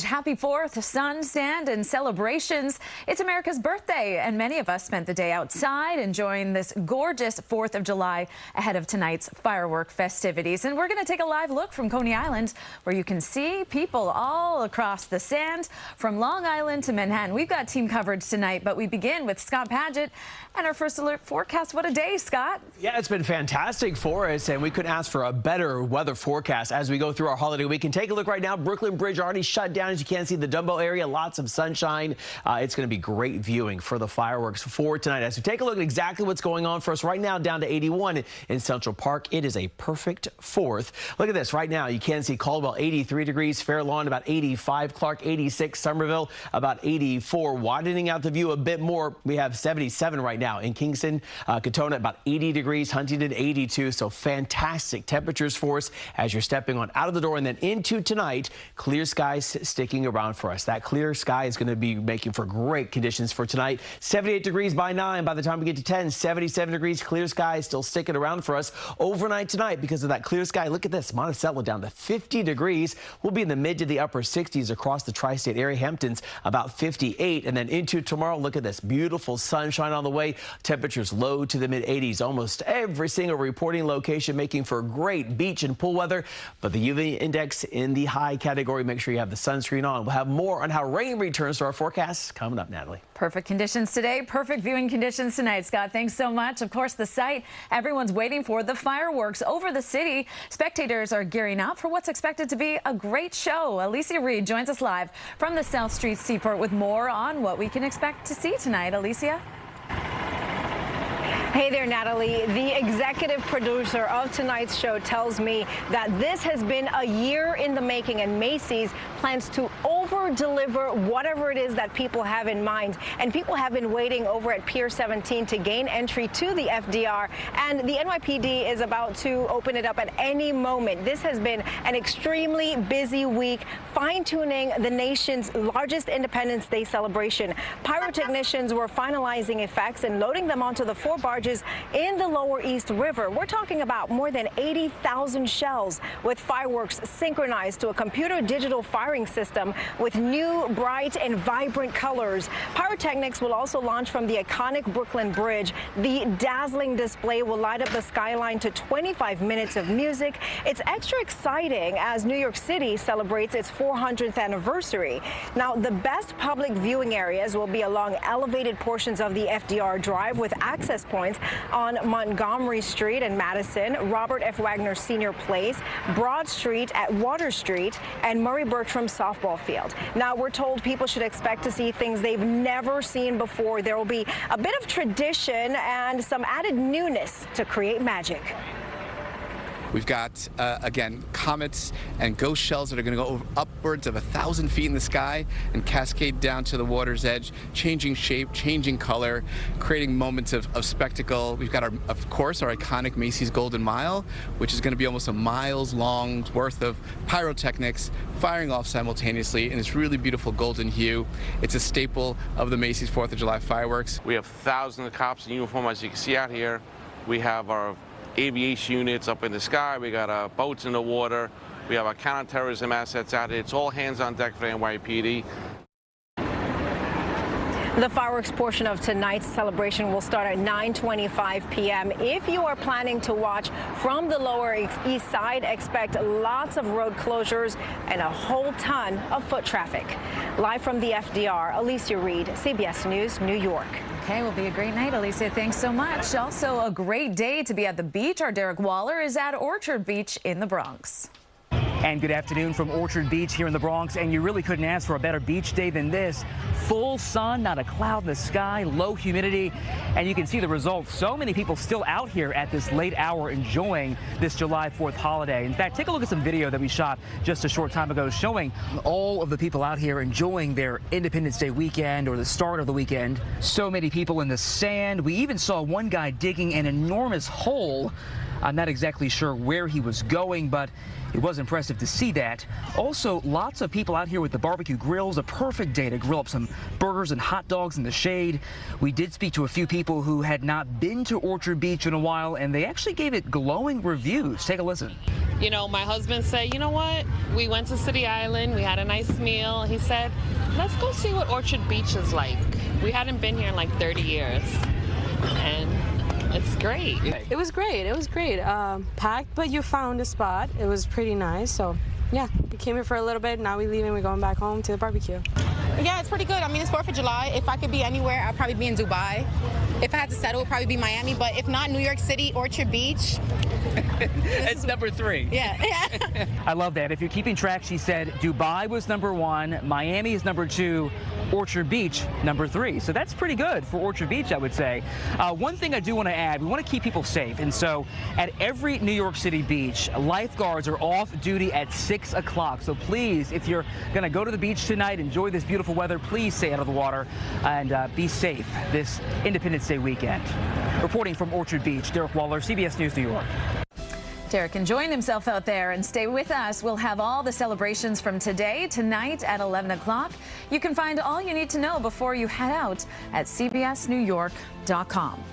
Happy 4th, sun, sand, and celebrations. It's America's birthday, and many of us spent the day outside enjoying this gorgeous 4th of July ahead of tonight's firework festivities. And we're going to take a live look from Coney Island, where you can see people all across the sand from Long Island to Manhattan. We've got team coverage tonight, but we begin with Scott Padgett and our first alert forecast. What a day, Scott. Yeah, it's been fantastic for us, and we couldn't ask for a better weather forecast as we go through our holiday weekend. Take a look right now. Brooklyn Bridge already shut down. As you can see, the Dumbo area, lots of sunshine. It's going to be great viewing for the fireworks for tonight. As we take a look at exactly what's going on for us right now, down to 81 in Central Park. It is a perfect 4th. Look at this right now. You can see Caldwell 83 degrees, Fair Lawn about 85, Clark 86, Somerville about 84. Widening out the view a bit more, we have 77 right now in Kingston, Katona about 80 degrees, Huntington 82. So fantastic temperatures for us as you're stepping on out of the door, and then into tonight. Clear skies sticking around for us. That clear sky is going to be making for great conditions for tonight. 78 degrees by 9. By the time we get to 10, 77 degrees. Clear sky still sticking around for us overnight tonight because of that clear sky. Look at this. Monticello down to 50 degrees. We'll be in the mid to the upper 60s across the tri-state area. Hampton's about 58. And then into tomorrow, look at this. Beautiful sunshine on the way. Temperatures low to the mid 80s. Almost every single reporting location making for great beach and pool weather. But the UV index in the high category. Make sure you have the sunscreen on. We'll have more on how rain returns to our forecasts coming up, Natalie. Perfect conditions today, perfect viewing conditions tonight, Scott. Thanks so much. Of course, the site everyone's waiting for, the fireworks over the city. Spectators are gearing up for what's expected to be a great show. Alecia Reid joins us live from the South Street Seaport with more on what we can expect to see tonight. Alecia? Hey there, Natalie. The executive producer of tonight's show tells me that this has been a year in the making, and Macy's plans to over-deliver whatever it is that people have in mind. And people have been waiting over at Pier 17 to gain entry to the FDR, and the NYPD is about to open it up at any moment. This has been an extremely busy week, fine-tuning the nation's largest Independence Day celebration. Pyrotechnicians were finalizing effects and loading them onto the 4 barges in the Lower East River. We're talking about more than 80,000 shells with fireworks synchronized to a computer digital firing system with new, bright, and vibrant colors. Pyrotechnics will also launch from the iconic Brooklyn Bridge. The dazzling display will light up the skyline to 25 minutes of music. It's extra exciting as New York City celebrates its 400th anniversary. Now, the best public viewing areas will be along elevated portions of the FDR Drive with access points on Montgomery Street and Madison, Robert F. Wagner Sr. Place, Broad Street at Water Street, and Murray Bertram Softball Field. Now, we're told people should expect to see things they've never seen before. There will be a bit of tradition and some added newness to create magic. We've got, again, comets and ghost shells that are going to go upwards of 1,000 feet in the sky and cascade down to the water's edge, changing shape, changing color, creating moments of spectacle. We've got, of course, our iconic Macy's Golden Mile, which is going to be almost a mile's long worth of pyrotechnics firing off simultaneously in this really beautiful golden hue. It's a staple of the Macy's 4th of July fireworks. We have thousands of cops in uniform, as you can see out here. We have our aviation units up in the sky. We got boats in the water. We have our counterterrorism assets out here. It's all hands on deck for the NYPD. The fireworks portion of tonight's celebration will start at 9:25 p.m. If you are planning to watch from the Lower East Side, expect lots of road closures and a whole ton of foot traffic. Live from the FDR, Alecia Reid, CBS News, New York. Okay, will be a great night, Alecia. Thanks so much. Also, a great day to be at the beach. Our Derick Waller is at Orchard Beach in the Bronx. And good afternoon from Orchard Beach here in the Bronx, and you really couldn't ask for a better beach day than this. Full sun, not a cloud in the sky, low humidity, and you can see the results. So many people still out here at this late hour enjoying this July 4th holiday. In fact, take a look at some video that we shot just a short time ago showing all of the people out here enjoying their Independence Day weekend or the start of the weekend. So many people in the sand. We even saw one guy digging an enormous hole. I'm not exactly sure where he was going, but It was impressive to see that. Also, lots of people out here with the barbecue grills, a perfect day to grill up some burgers and hot dogs in the shade. We did speak to a few people who had not been to Orchard Beach in a while, and they actually gave it glowing reviews. Take a listen. You know, my husband said, you know what? We went to City Island. We had a nice meal. He said, let's go see what Orchard Beach is like. We hadn't been here in like 30 years. And it's great. It was great. It was great. Packed, but you found a spot. It was pretty nice. So, yeah, we came here for a little bit. Now we're leaving. We're going back home to the barbecue. Yeah, it's pretty good. I mean, it's 4th of July. If I could be anywhere, I'd probably be in Dubai. If I had to settle, it would probably be Miami. But if not, New York City, Orchard Beach. It's number 3. Yeah. I love that. If you're keeping track, she said Dubai was number 1, Miami is number 2, Orchard Beach number 3. So that's pretty good for Orchard Beach, I would say. One thing I do want to add, we want to keep people safe. And so at every New York City beach, lifeguards are off duty at 6 o'clock. So please, if you're going to go to the beach tonight, enjoy this beautiful weather, please stay out of the water and be safe this Independence Day weekend. Reporting from Orchard Beach, Derick Waller, CBS News, New York. Derick enjoying himself out there, and stay with us. We'll have all the celebrations from today, tonight at 11 o'clock. You can find all you need to know before you head out at cbsnewyork.com.